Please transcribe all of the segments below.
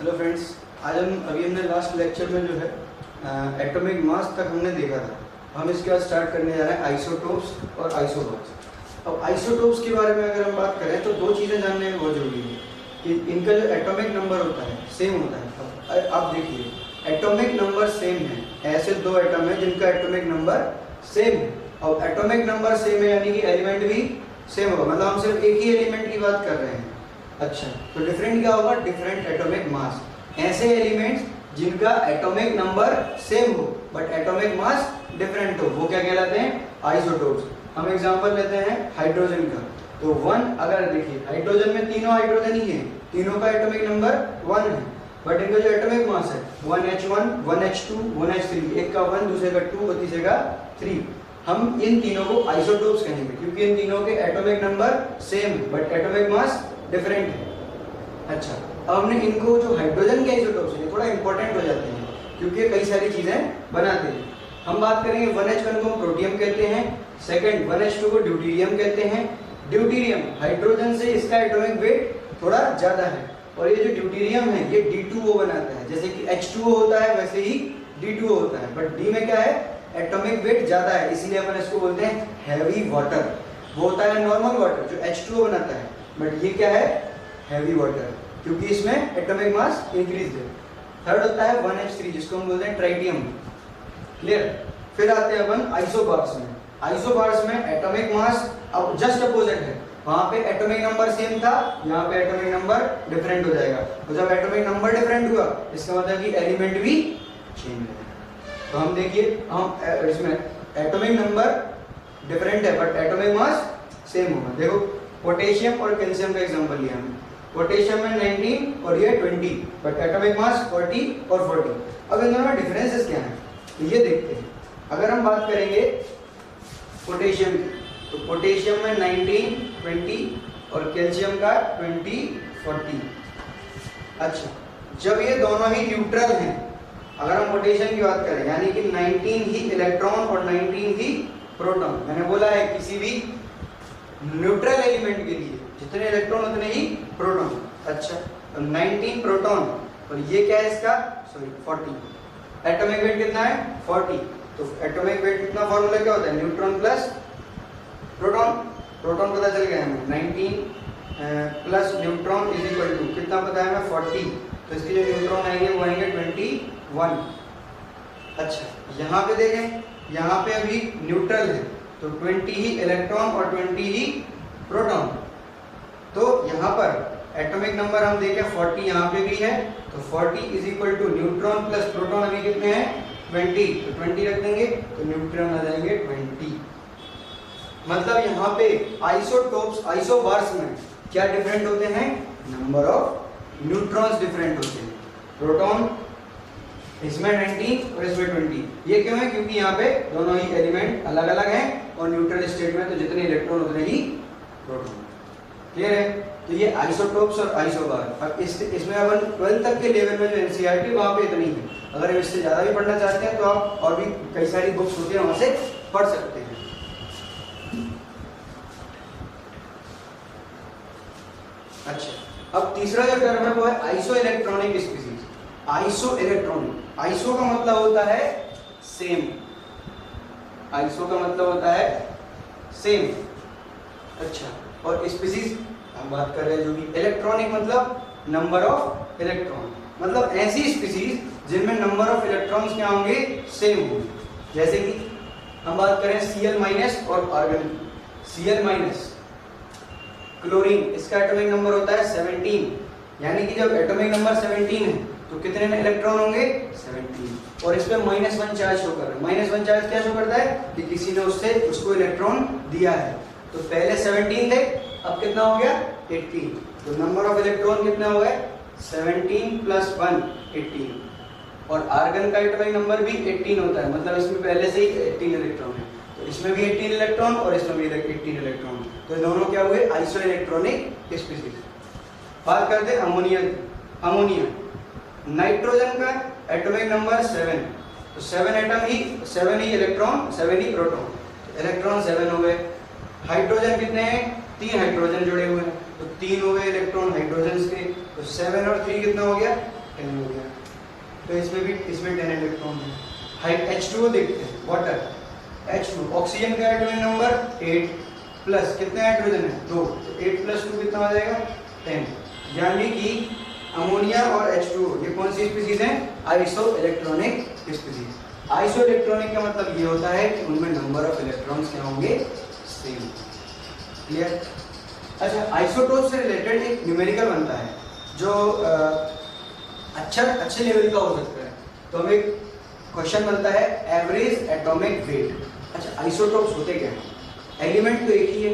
Hello friends, आज हमने last lecture में जो है एटॉमिक मास तक हमने देखा था। हम इसके बाद स्टार्ट करने जा रहे हैं आइसोटोप्स और आइसोबार्स। अब आइसोटोप्स के बारे में अगर हम बात करें तो दो चीज़ें जानने में बहुत जरूरी है कि इनका जो एटॉमिक नंबर होता है सेम होता है। अब आप देखिए एटॉमिक नंबर सेम है, ऐसे दो एटम है जिनका एटॉमिक नंबर सेम है। और एटॉमिक नंबर सेम है यानी कि एलिमेंट भी सेम होगा, मतलब हम सिर्फ एक ही एलिमेंट की बात कर रहे हैं। अच्छा, तो डिफरेंट क्या होगा? Different atomic mass. ऐसे एलिमेंट्स जिनका एटॉमिक नंबर सेम हो बट एटॉमिक मास डिफरेंट हो, वो क्या कहलाते हैं? आइसोटोप्स। हम एग्जांपल लेते हैं हाइड्रोजन का। तो वन, अगर देखिए हाइड्रोजन में तीनों हाइड्रोजन ही है, तीनों का एटॉमिक नंबर 1 है, बट इनका जो एटॉमिक मास है 1H1, 1H2, 1H3, एक का 1, दूसरे का 2 और तीसरे का 3। हम इन तीनों को आइसोटोप्स कहेंगे क्योंकि इन तीनों के एटॉमिक नंबर सेम है बट एटॉमिक मास डिफरेंट है। अच्छा, अब हमने इनको जो हाइड्रोजन के आइसोटोप्स हैं थोड़ा इंपॉर्टेंट हो जाते हैं क्योंकि कई सारी चीजें बनाते हैं। हम बात करेंगे 1H1 को प्रोटियम कहते हैं, सेकंड 1H2 को ड्यूटेरियम कहते हैं। ड्यूटेरियम हाइड्रोजन से इसका एटॉमिक वेट थोड़ा ज्यादा है और ये जो ड्यूटेरियम है ये D2O बनाता है। जैसे कि H2O होता है वैसे ही D2O होता है, बट D में क्या है? एटॉमिक वेट ज्यादा है, इसीलिए अपन इसको बोलते हैं हैवी वाटर। वो होता है नॉर्मल वाटर जो H2O बनाता है, बट ये क्या है? हैवी वाटर, क्योंकि इसमें एटॉमिक मास इंक्रीज है। थर्ड होता है 1H3 जिसको हम बोलते हैं ट्राइटियम। क्लियर? फिर आते हैं अपन आइसोबार्स में। आइसोबार्स में एटॉमिक मास अब जस्ट अपोजिट है, वहां पे एटॉमिक नंबर सेम था, यहाँ पे एटॉमिक नंबर डिफरेंट हो जाएगा। तो जब एटॉमिक नंबर डिफरेंट हुआ इसका मतलब कि एलिमेंट भी चेंज हो जाएगा। तो हम देखिए, हम इसमें एटॉमिक नंबर डिफरेंट है बट एटॉमिक मास सेम होगा। देखो पोटेशियम और कैल्शियम का एग्जांपल लिया हमने। पोटेशियम में 19 और ये 20, बट एटॉमिक मास 40 और 40। अब इन दोनों में डिफरेंसेस क्या हैं तो ये देखते हैं। अगर हम बात करेंगे पोटेशियम की, तो पोटेशियम में 19, 20 और कैल्शियम का 20, 40। अच्छा, जब ये दोनों ही न्यूट्रल हैं, अगर हम पोटेशियम की बात करें यानी कि 19 ही इलेक्ट्रॉन और 19 ही प्रोटॉन। मैंने बोला है किसी भी न्यूट्रल एलिमेंट के लिए जितने इलेक्ट्रॉन उतने ही प्रोटॉन। अच्छा, तो 19 प्रोटॉन और ये क्या है इसका? सॉरी 40। एटॉमिक वेट कितना है? 40। तो एटॉमिक वेट कितना, फॉर्मूला क्या होता है? Neutron plus proton. प्रोटॉन पता चल गया हमें, 19 plus neutron is equal to कितना पता है हमें? 40। तो इसके जो न्यूट्रॉन आएंगे वो आएंगे 21। अच्छा, यहाँ पे देखें, यहाँ पे अभी न्यूट्रल है तो 20 ही इलेक्ट्रॉन और 20 ही प्रोटॉन। तो यहाँ पर एटॉमिक नंबर हम देखें 40 यहाँ पे भी है, तो 40 is equal to neutron plus proton अभी कितने हैं? 20। तो 20 रख देंगे तो न्यूट्रॉन आ जाएंगे 20। मतलब यहाँ पे आइसोटोप्स आइसोबार्स में क्या डिफरेंट होते हैं? नंबर ऑफ न्यूट्रॉन्स डिफरेंट होते हैं। प्रोटॉन इसमें 19 और इसमें 20। ये क्यों है? क्योंकि यहाँ पे दोनों ही एलिमेंट अलग अलग हैं और न्यूट्रल स्टेट में तो जितने इलेक्ट्रॉन उतने ही प्रोटॉन। क्लियर है? तो ये आइसोटोप्स और आइसोबार। अब इसमें अपन 12 तक के लेवल में जो एनसीईआरटी वहाँ पे इतनी है। अगर इससे ज्यादा भी पढ़ना चाहते हैं तो आप और भी कई सारी बुक्स होती है वहां से पढ़ सकते हैं। अच्छा, अब तीसरा जो टर्म है वो है iso electronic species. Iso electronic, iso का मतलब होता है सेम। आइसो का मतलब होता है सेम। अच्छा, और स्पीसीज हम बात कर रहे हैं जो कि इलेक्ट्रॉनिक मतलब नंबर ऑफ इलेक्ट्रॉन, मतलब ऐसी स्पीसीज जिनमें नंबर ऑफ इलेक्ट्रॉन्स क्या होंगे? सेम होंगे। जैसे कि हम बात करें Cl- और आर्गन। Cl- क्लोरीन, इसका एटॉमिक नंबर होता है 17, यानी कि जब एटॉमिक नंबर 17 है तो कितने इलेक्ट्रॉन होंगे? 17। और इसमें -1 चार्ज शो कर रहा है। -1 चार्ज क्या शो करता है? कि किसी ने उसको इलेक्ट्रॉन दिया है। तो पहले 17 थे, अब कितना हो गया? 18। तो नंबर ऑफ इलेक्ट्रॉन कितना हो गया? 17 + 1 18। और आर्गन का एटॉमिक नंबर भी 18 होता है, मतलब इसमें पहले से ही 18 इलेक्ट्रॉन है। तो इसमें भी 18 इलेक्ट्रॉन और इसमें भी 18 इलेक्ट्रॉन। तो दोनों क्या हुए? Iso electronic species. बात करते हैं अमोनिया की। अमोनिया, नाइट्रोजन का एटॉमिक नंबर 7, तो 7 एटम ही 7 ही इलेक्ट्रॉन 7 ही प्रोटॉन। इलेक्ट्रॉन 7 हो गए। हाइड्रोजन कितने हैं? 3 हाइड्रोजन जुड़े हुए हैं तो 3 हो गए इलेक्ट्रॉन हाइड्रोजन के। तो 7 और 3 कितना हो गया? 10 हो गया। तो इसमें 10 इलेक्ट्रॉन है। हाइट H2O देखते हैं, वाटर H2, ऑक्सीजन का एटॉमिक नंबर 8 प्लस कितने हाइड्रोजन है 2, तो 8 + 2 कितना हो जाएगा 10। यानी कि अमोनिया और H2O ये कौन सी स्पीसीज है, iso electronic species. Iso electronic का मतलब ये होता है कि उनमें नंबर ऑफ इलेक्ट्रॉन्स क्या होंगे, सेम। क्लियर। अच्छा, आइसोटोप से रिलेटेड एक न्यूमेरिकल बनता है जो अच्छे लेवल का हो सकता है। तो हमें एक क्वेश्चन बनता है एवरेज एटॉमिक वेट। अच्छा, आइसोटोप्स होते क्या हैं? एलिमेंट तो एक ही है,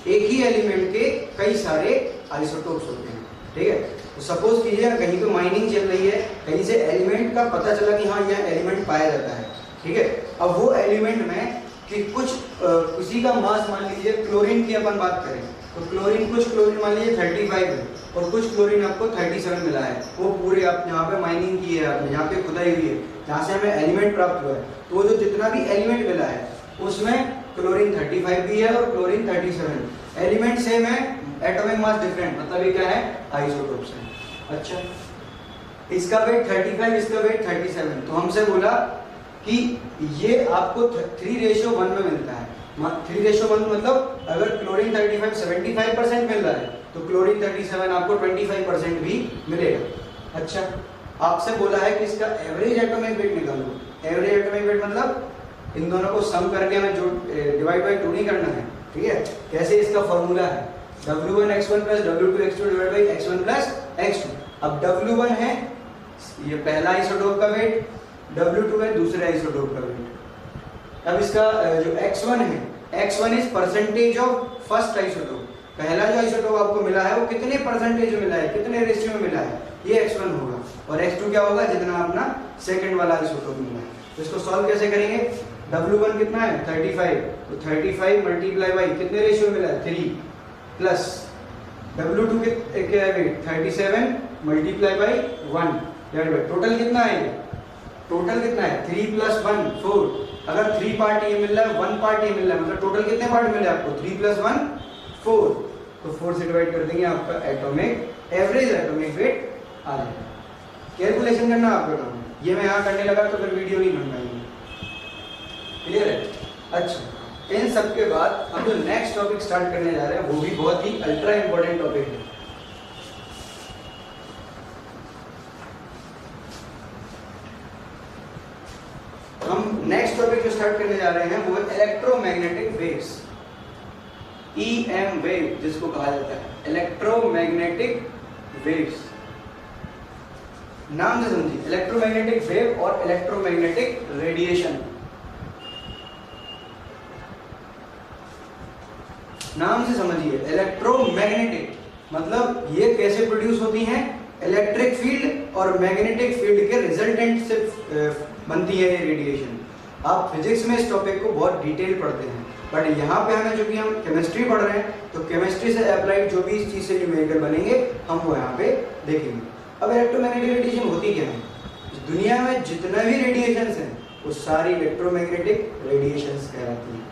एक ही एलिमेंट के कई सारे आइसोटोप्स होते हैं। ठीक है, तो सपोज कीजिए कहीं पे माइनिंग चल रही है, कहीं से एलिमेंट का पता चला कि हाँ यह एलिमेंट पाया जाता है। ठीक है, अब वो एलिमेंट में कि कुछ किसी का मास मान लीजिए क्लोरीन की अपन बात करें तो कुछ क्लोरीन मान लीजिए 35 है और कुछ क्लोरीन आपको 37 मिला है। वो पूरे आप यहाँ पे माइनिंग की है, आपने यहाँ पे खुदाई हुई है, जहाँ से हमें एलिमेंट प्राप्त हुआ है, तो जो जितना भी एलिमेंट मिला है उसमें क्लोरीन 35 भी है और क्लोरीन 37। एलिमेंट सेम है, एटॉमिक मास डिफरेंट, मतलब ये क्या है, आइसोटोप्स है। अच्छा, इसका वेट 35, इसका वेट 37, तो हमसे बोला कि ये आपको 3:1 में मिलता है। 3:1 मतलब अगर क्लोरीन 35 75% मिल रहा है तो क्लोरीन 37 आपको 25% भी मिलेगा। अच्छा, आपसे बोला है कि इसका एवरेज एटॉमिक वेट निकालो। एवरेज एटॉमिक वेट मतलब इन दोनों को सम करके हमें जो डिवाइड बाय 2 नहीं करना है। ठीक है, कैसे इसका फॉर्मूला है W1x1 + W2x2 / x1 + x2। अब W1 है ये पहला आइसोटोप का वेट, W2 है दूसरे आइसोटोप का वेट। अब इसका जो x1 है, x1 is percentage of first isotope. पहला जो आइसोटोप आपको मिला है वो कितने परसेंटेज में मिला है, कितने रेशियो में मिला है, ये x1 होगा। और x2 क्या होगा, जितना अपना सेकंड वाला आइसोटोप मिला है। तो इसको सॉल्व कैसे करेंगे, W1 कितना है 35, तो 35 × कितने रेशियो मिला है 3 प्लस W2 क्या है वेट 37 × 1 टोटल कितना है, टोटल कितना है 3 + 1 4। अगर 3 पार्ट ये मिल रहा है 1 पार्ट ये मिल रहा है, मतलब टोटल कितने पार्ट मिले आपको 3 + 1 4। तो 4 से डिवाइड कर देंगे, आपका एटॉमिक एवरेज एटॉमिक वेट आ जाएगा। कैलकुलेशन करना आपका काम है, ये मैं यहाँ करने लगा तो फिर वीडियो नहीं बन पाएगी। क्लियर है। अच्छा, इन सब के बाद हम जो नेक्स्ट टॉपिक स्टार्ट करने जा रहे हैं वो भी बहुत ही अल्ट्रा इंपॉर्टेंट टॉपिक है। हम नेक्स्ट टॉपिक जो स्टार्ट करने जा रहे हैं वो है इलेक्ट्रोमैग्नेटिक वेव्स, EM वेव जिसको कहा जाता है इलेक्ट्रोमैग्नेटिक वेव्स। नाम से समझिए, इलेक्ट्रोमैग्नेटिक वेव और इलेक्ट्रोमैग्नेटिक रेडिएशन। नाम से समझिए, इलेक्ट्रोमैग्नेटिक मतलब ये कैसे प्रोड्यूस होती हैं, इलेक्ट्रिक फील्ड और मैग्नेटिक फील्ड के रिजल्टेंट से बनती है ये रेडिएशन। आप फिजिक्स में इस टॉपिक को बहुत डिटेल पढ़ते हैं, बट यहाँ पे हमें जो कि हम केमिस्ट्री पढ़ रहे हैं तो केमिस्ट्री से अप्लाइड जो भी इस चीज़ से न्यूमेरिकल बनेंगे हम वो यहाँ पे देखेंगे। अब इलेक्ट्रोमैग्नेटिक रेडिएशन होती क्या है, दुनिया में जितना भी रेडिएशंस हैं वो सारी इलेक्ट्रोमैग्नेटिक रेडिएशंस कहलाती हैं।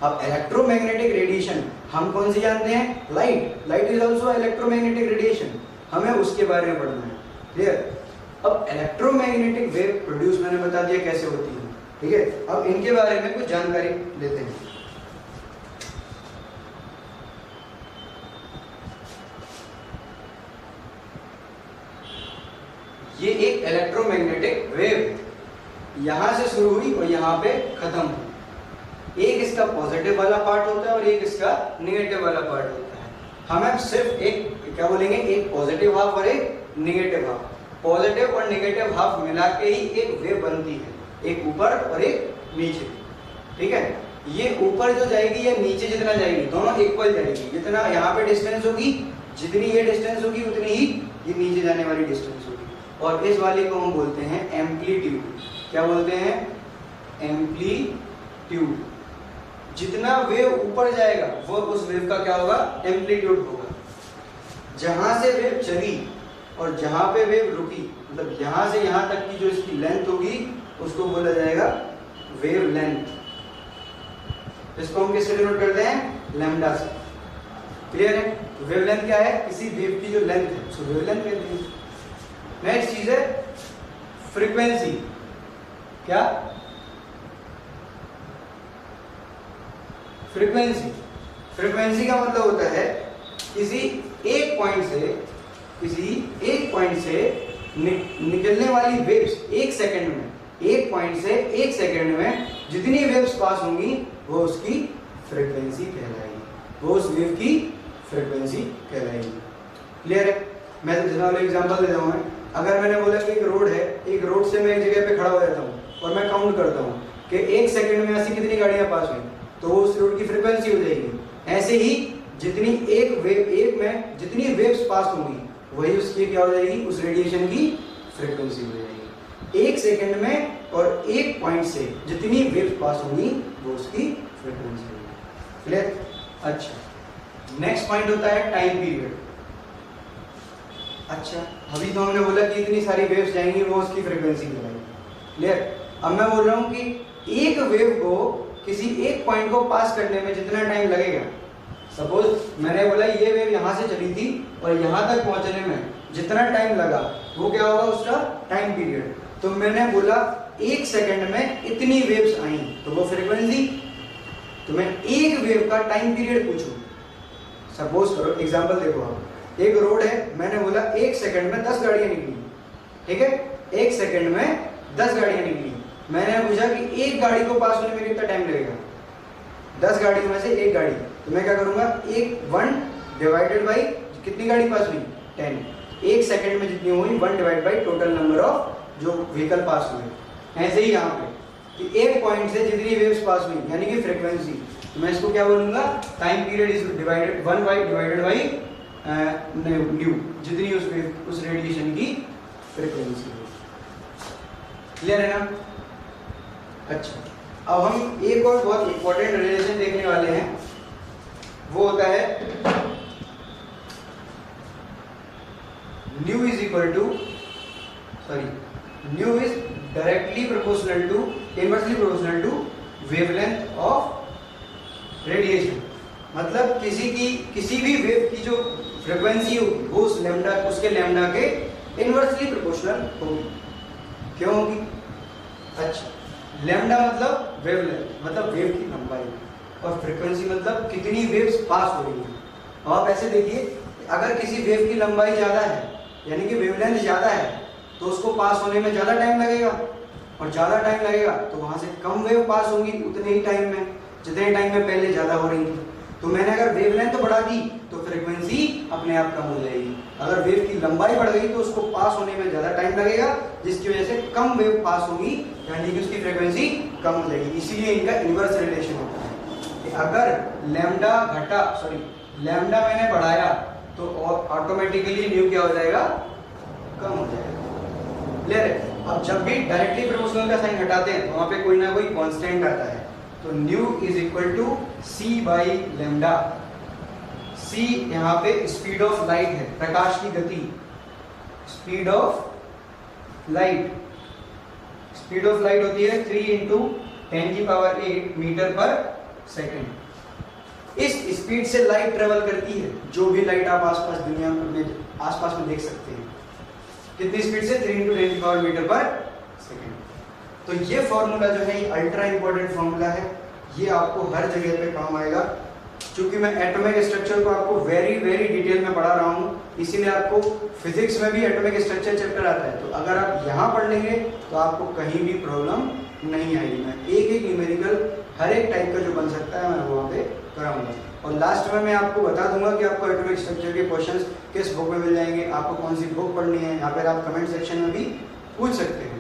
अब इलेक्ट्रोमैग्नेटिक रेडिएशन हम कौन सी जानते हैं, light. Light is also electromagnetic radiation, हमें उसके बारे में पढ़ना है। क्लियर। अब इलेक्ट्रोमैग्नेटिक वेव प्रोड्यूस मैंने बता दिया कैसे होती है। ठीक है, अब इनके बारे में कुछ जानकारी लेते हैं। ये एक इलेक्ट्रोमैग्नेटिक वेव यहां से शुरू हुई और यहां पे खत्म हुई। एक इसका पॉजिटिव वाला पार्ट होता है और एक इसका नेगेटिव वाला पार्ट होता है। हम अब सिर्फ एक क्या बोलेंगे, एक पॉजिटिव हाफ और एक नेगेटिव हाफ। पॉजिटिव और नेगेटिव हाफ मिला के ही एक वेव बनती है, एक ऊपर और एक नीचे। ठीक है, ये ऊपर जो जाएगी या नीचे जितना जाएगी दोनों इक्वल जाएगी। जितना यहाँ पे डिस्टेंस होगी, जितनी ये डिस्टेंस होगी उतनी ही ये नीचे जाने वाली डिस्टेंस होगी। और इस वाले को हम बोलते हैं एम्पलीट्यूड। क्या बोलते हैं, एम्पलीट्यूड। जितना वेव ऊपर जाएगा वो उस वेव का क्या होगा, एम्पलीट्यूड होगा। जहां से वेव चली और जहां पे वेव रुकी, मतलब यहां से यहां तक की जो इसकी लेंथ होगी उसको बोला जाएगा वेव लेंथ। इसको हम किससे डिनोट करते हैं, लैम्डा से। क्लियर है। तो वेव लेंथ क्या है, किसी वेव की जो लेंथ है उसको वेव लेंथ कहते हैं। नेक्स्ट चीज है फ्रीक्वेंसी। क्या? फ्रीक्वेंसी। फ्रीक्वेंसी का मतलब होता है किसी एक पॉइंट से निकलने वाली वेव्स एक सेकंड में, एक पॉइंट से एक सेकंड में जितनी वेव्स पास होंगी वो उसकी फ्रीक्वेंसी कहलाएगी, वो उस वेव की फ्रीक्वेंसी कहलाएगी। क्लियर है? मैं एग्जांपल दे रहा हूँ। अगर मैंने बोला कि एक रोड है, एक रोड से मैं एक जगह पे खड़ा हो जाता हूँ और मैं काउंट करता हूँ कि एक सेकंड में ऐसी कितनी गाड़ियां पास हुई, तो वो उस रोड की फ्रीक्वेंसी हो जाएगी। ऐसे ही जितनी एक में जितनी वेव्स पास होंगी वही उसकी क्या हो जाएगी, उस रेडिएशन की फ्रीक्वेंसी हो जाएगी। एक सेकंड में और एक पॉइंट से जितनी वेव्स पास होंगी वो उसकी फ्रीक्वेंसी होगी। क्लियर? अच्छा, नेक्स्ट पॉइंट होता है टाइम पीरियड। अच्छा, अभी तो हमने बोला कि इतनी सारी वेव्स जाएंगी वो उसकी फ्रीक्वेंसी कहलाएगी। क्लियर? अब मैं बोल रहा हूँ कि एक वेव को किसी एक पॉइंट को पास करने में जितना टाइम लगेगा, सपोज मैंने बोला ये वेव यहाँ से चली थी और यहाँ तक पहुँचने में जितना टाइम लगा वो क्या होगा, उसका टाइम पीरियड। तो मैंने बोला एक सेकंड में इतनी वेव्स आई तो वो फ्रीक्वेंसी। तो मैं एक वेव का टाइम पीरियड पूछूं, सपोज करो एग्जांपल देखो, आप एक रोड है, मैंने बोला एक सेकंड में 10 गाड़ियां निकली, ठीक है, एक सेकंड में 10 गाड़ियां निकली। मैंने पूछा कि एक गाड़ी को पास होने में कितना टाइम लगेगा, 10 गाड़ियों में से एक गाड़ी, तो मैं क्या करूंगा, एक 1 डिवाइडेड बाई कितनी गाड़ी पास हुई, 10। एक सेकंड में जितनी हुई 1 divide by total number of जो व्हीकल पास हुए। ऐसे ही यहाँ पे कि एक पॉइंट से जितनी वेव्स पास हुई यानी कि फ्रीक्वेंसी, तो मैं इसको क्या बोलूंगा, time period is divided 1 by divided by new, जितनी उस रेडिएशन की फ्रीक्वेंसी है। क्लियर है ना? अच्छा, अब हम एक और बहुत इंपॉर्टेंट रिलेशन देखने वाले हैं, वो होता है nu is equal to nu is directly proportional to inversely proportional to wavelength of radiation. मतलब किसी भी वेव की जो फ्रीक्वेंसी होगी वो उसके लैम्डा के इनवर्सली प्रोपोर्शनल होगी। क्यों होगी? अच्छा, लैम्डा मतलब वेवलेंथ, मतलब वेव की लंबाई, और फ्रीक्वेंसी मतलब कितनी वेव्स पास हो रही है। अब आप ऐसे देखिए, अगर किसी वेव की लंबाई ज़्यादा है यानी कि वेवलेंथ ज़्यादा है तो उसको पास होने में ज़्यादा टाइम लगेगा, और ज़्यादा टाइम लगेगा तो वहाँ से कम वेव पास होगी उतने ही टाइम में जितने टाइम में पहले ज़्यादा हो रही थी। तो मैंने अगर वेवलेंथ बढ़ा दी तो फ्रीक्वेंसी अपने आप कम हो जाएगी। अगर वेव की लंबाई बढ़ गई तो उसको पास होने में ज़्यादा टाइम लगेगा, जिसकी वजह से कम वेव पास होगी यानी कि उसकी फ्रीक्वेंसी कम हो जाएगी। इसीलिए इनका इनवर्स रिलेशन होता है कि अगर लैम्डा मैंने बढ़ाया तो ऑटोमेटिकली न्यू क्या हो जाएगा, कम हो जाएगा। क्लियर है? अब जब भी डायरेक्टली प्रोपोर्शनल का साइन हटाते हैं तो वहां पे कोई ना कोई कांस्टेंट आता है, तो nu is equal to C by lambda. C यहाँ पे स्पीड ऑफ लाइट है, प्रकाश की गति, स्पीड ऑफ लाइट होती है 3 × 10⁸ मीटर पर सेकेंड। इस स्पीड से लाइट ट्रेवल करती है, जो भी लाइट आप आसपास दुनिया में आसपास में देख सकते हैं। कितनी स्पीड से? 3 × 10⁻⁻⁻ मीटर पर सेकेंड। तो ये फॉर्मूला जो है ये अल्ट्रा इंपॉर्टेंट फॉर्मूला है, ये आपको हर जगह पे काम आएगा। क्योंकि मैं एटॉमिक स्ट्रक्चर को आपको वेरी डिटेल में पढ़ा रहा हूँ, इसीलिए आपको फिजिक्स में भी एटॉमिक स्ट्रक्चर चैप्टर आता है। तो अगर आप यहाँ पढ़ लेंगे तो आपको कहीं भी प्रॉब्लम नहीं आएगी। मैं एक न्यूमेरिकल हर एक टाइप का जो बन सकता है मैं वहाँ पे कराऊंगा, और लास्ट में मैं आपको बता दूंगा कि आपको एटॉमिक स्ट्रक्चर के क्वेश्चंस किस बुक में मिल जाएंगे, आपको कौन सी बुक पढ़नी है। यहाँ पर आप कमेंट सेक्शन में भी पूछ सकते हैं।